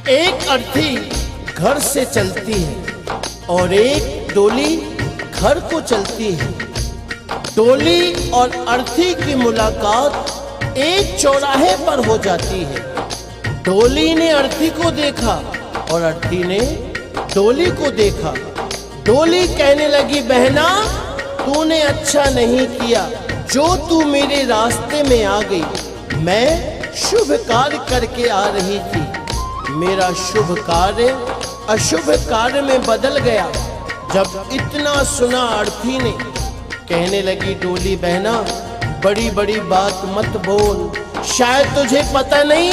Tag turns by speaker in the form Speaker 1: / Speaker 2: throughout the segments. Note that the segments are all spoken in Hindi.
Speaker 1: एक अर्थी घर से चलती है और एक डोली घर को चलती है। डोली और अर्थी की मुलाकात एक चौराहे पर हो जाती है। डोली ने अर्थी को देखा और अर्थी ने डोली को देखा। डोली कहने लगी, बहना तूने अच्छा नहीं किया जो तू मेरे रास्ते में आ गई। मैं शुभ कार्य करके आ रही थी, मेरा शुभ कार्य अशुभ कार्य में बदल गया। जब इतना सुना अर्थी ने कहने लगी, डोली बहना बड़ी बड़ी बात मत बोल, शायद तुझे पता नहीं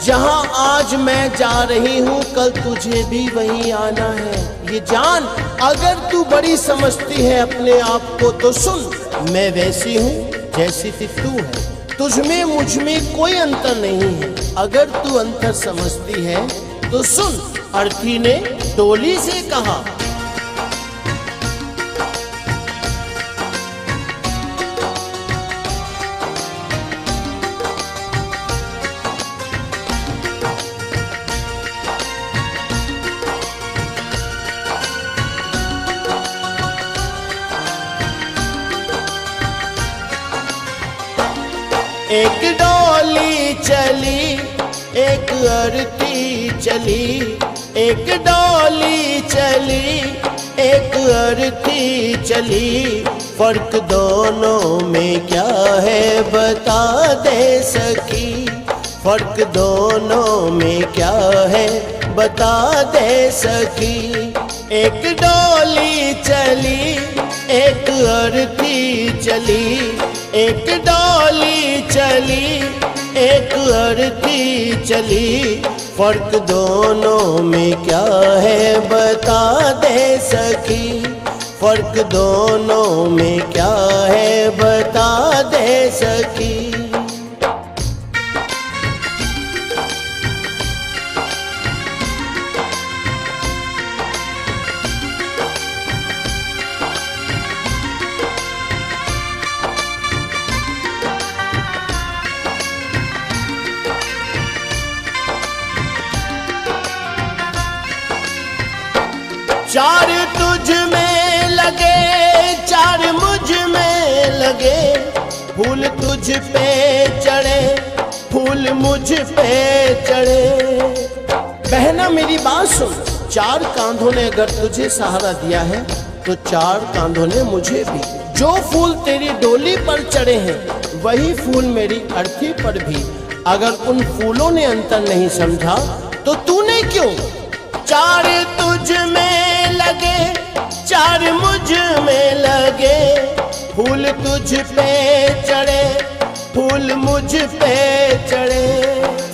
Speaker 1: जहां आज मैं जा रही हूं कल तुझे भी वहीं आना है। ये जान, अगर तू बड़ी समझती है अपने आप को तो सुन, मैं वैसी हूँ जैसी तू है, तुझमें मुझमें कोई अंतर नहीं है। अगर तू अंतर समझती है तो सुन। अर्थी ने डोली से कहा, एक डोली चली एक अर्थी चली, एक डोली चली एक अर्थी चली। फर्क दोनों में क्या है बता दे सकी, फर्क दोनों में क्या है बता दे सकी। एक डोली चली एक अर्थी चली, एक डोली चली एक अर्थी चली। फर्क दोनों में क्या है बता दे सकी, फर्क दोनों में क्या है बता दे सकी। चार तुझ में लगे चार मुझ में लगे, फूल तुझ पे चढ़े फूल मुझ पे चढ़े। बहना मेरी बात सुन, चार कांधों ने अगर तुझे सहारा दिया है तो चार कांधों ने मुझे भी। जो फूल तेरी डोली पर चढ़े हैं वही फूल मेरी अर्थी पर भी। अगर उन फूलों ने अंतर नहीं समझा तो तूने क्यों। चार तुझ में लगे चार मुझ में लगे, फूल तुझ पे चढ़े फूल मुझ पे चढ़े।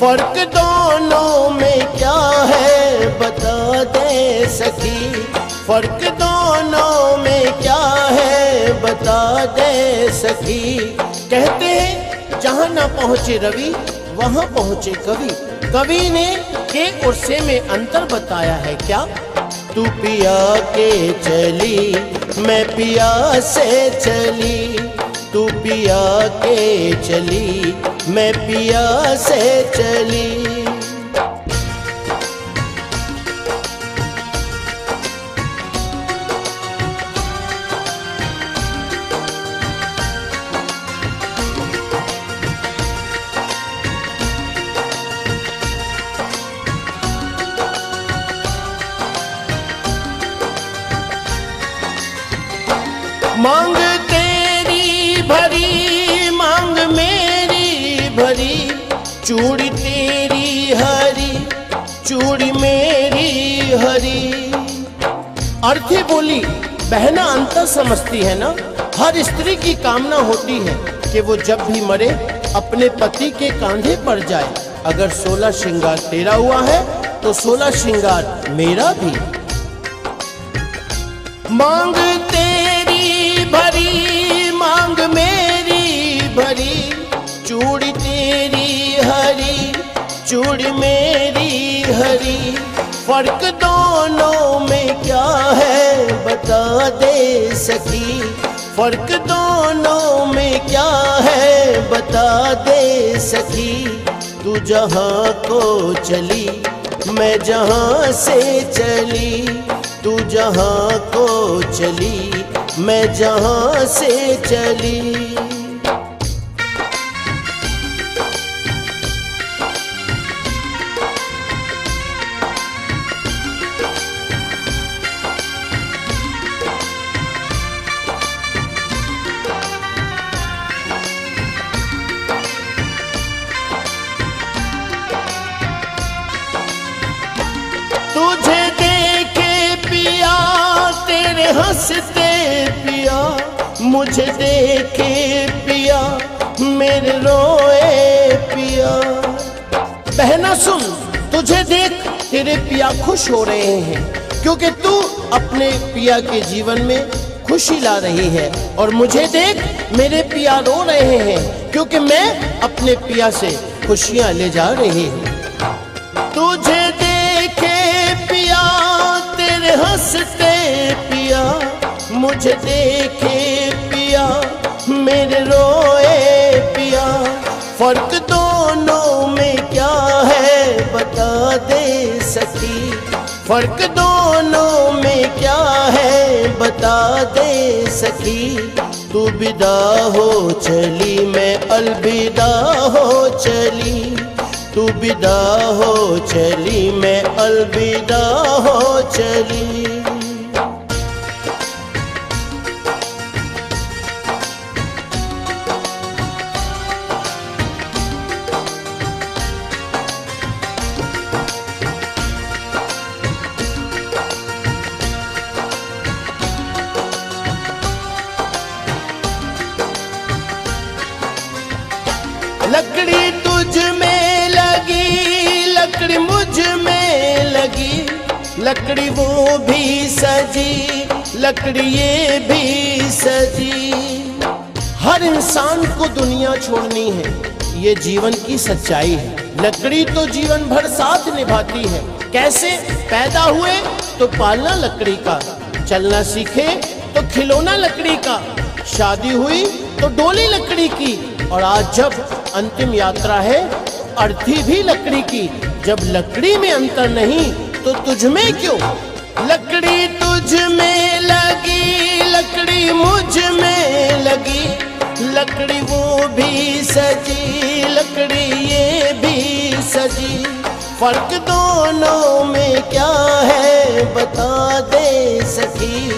Speaker 1: फर्क दोनों में क्या है बता दे सकी, फर्क दोनों में क्या है बता दे सकी। कहते हैं जहां ना पहुंचे रवि वहां पहुंचे कवि। कवि ने के और से में अंतर बताया है क्या। तू पिया के चली मैं पिया से चली, तू पिया के चली मैं पिया से चली। मांग तेरी भरी मांग मेरी भरी, चूड़ी तेरी हरी चूड़ी मेरी हरी। अर्थी बोली, बहना अंतर समझती है ना। हर स्त्री की कामना होती है कि वो जब भी मरे अपने पति के कांधे पर जाए। अगर 16 श्रृंगार तेरा हुआ है तो 16 श्रृंगार मेरा भी। मांग तेरी भरी मांग मेरी भरी, चूड़ी तेरी हरी चूड़ी मेरी हरी। फर्क दोनों में क्या है बता दे सकी, फर्क दोनों में क्या है बता दे सकी। तू जहाँ को चली मैं जहाँ से चली, तू जहाँ को चली, मैं जहाँ से चली। तुझे देखे पिया तेरे हंसते पिया, मुझे देखे पिया मेरे रोए पिया। बहना सुन, तुझे देख तेरे पिया खुश हो रहे हैं, क्योंकि तू अपने पिया के जीवन में खुशी ला रही है। और मुझे देख मेरे पिया रो रहे हैं, क्योंकि मैं अपने पिया से खुशियां ले जा रही हूँ। तुझे देखे पिया तेरे हंसते पिया, मुझे देखे पिया मेरे रोए पिया। फर्क दोनों में क्या है बता दे सखी, फर्क दोनों में क्या है बता दे सखी। तू विदा हो चली, मैं अलविदा हो चली, तू विदा हो चली, मैं अलविदा हो चली। लकड़ी तुझ में लगी, लकड़ी मुझ में लगी, लकड़ी वो भी सजी, लकड़ी ये भी सजी। हर इंसान को दुनिया छोड़नी है, ये जीवन की सच्चाई है। लकड़ी तो जीवन भर साथ निभाती है। कैसे? पैदा हुए तो पालना लकड़ी का, चलना सीखे तो खिलौना लकड़ी का, शादी हुई तो डोली लकड़ी की, और आज जब अंतिम यात्रा है अर्थी भी लकड़ी की। जब लकड़ी में अंतर नहीं तो तुझ में क्यों? लकड़ी तुझ में लगी, लकड़ी मुझ में लगी, लकड़ी वो भी सजी, लकड़ी ये भी सजी। फर्क दोनों में क्या है बता दे सखी,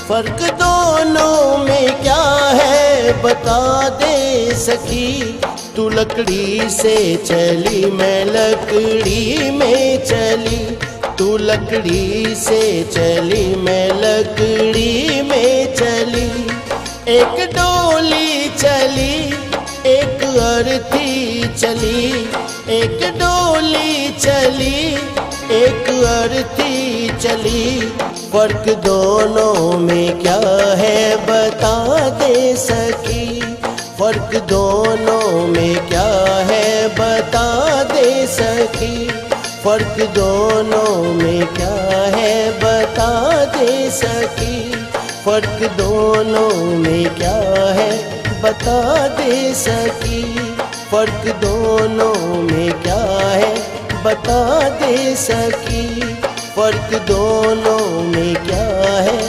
Speaker 1: फर्क दोनों में क्या है बता दे सखी। तू लकड़ी से चली, मैं लकड़ी में चली, तू लकड़ी से चली, मैं लकड़ी में चली। एक डोली चली, एक अर्थी चली, एक डोली चली, एक अर्थी चली। फर्क दोनों में क्या है बता दे सकी, फर्क दोनों में क्या है बता दे सकी, फर्क दोनों में क्या है बता दे सकी, फर्क दोनों में क्या है बता दे सकी, फर्क दोनों में क्या है बता दे सकी, फर्क दोनों में क्या है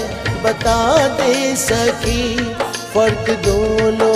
Speaker 1: बता दे सकी, फर्क दोनों